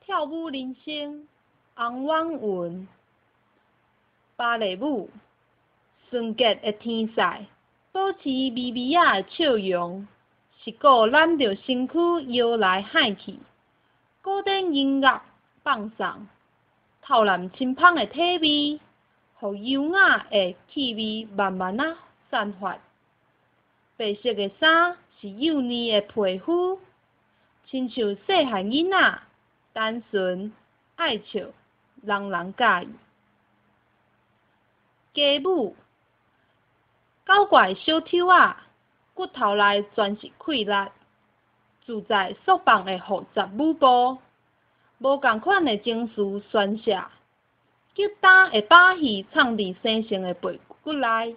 跳舞人生，红网云，芭蕾舞，纯洁的天使，保持微微仔的笑容，是个揽着身躯摇来喊去。古典音乐放送，透蓝清芳的体味，互优雅的气味慢慢啊散发。白色的衫是幼嫩的皮肤，亲像细汉囡仔，单纯爱笑，人人喜意。街舞，搞怪小丑仔，骨头内全是气力，自在爽放的复杂舞步，无共款的情绪宣泄，极大的把戏藏伫生成的背骨内，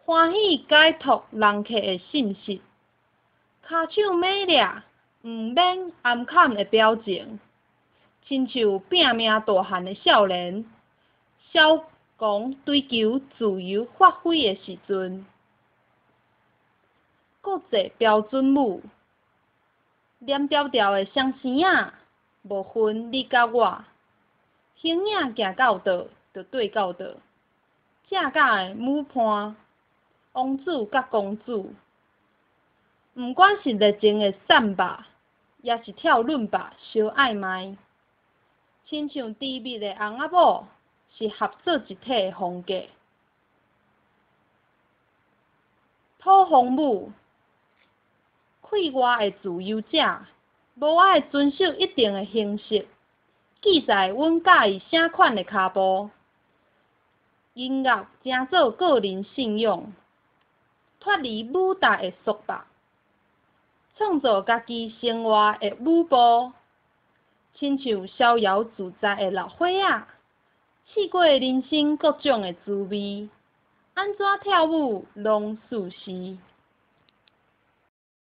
欢喜解脱人客的信息，骹手美丽，毋免暗坎的表情，亲像拼命大汉的少年，小狂追求自由发挥的时阵。国际标准舞，黏条条的双生仔，无分你甲我，形影行到倒就对到倒，正假的舞伴，王子甲公主，毋管是热情的散吧，也是跳伦吧小暧昧，亲像甜蜜的翁仔某，是合做一体的风格。土风舞，气外的自由者，无爱遵守一定的形式，记在阮喜意啥款的骹步。音乐诚做个人信仰，脱离舞台的束缚，创造家己生活的舞步，亲像逍遥自在的老伙仔，试过人生各种的滋味，安怎跳舞拢舒适。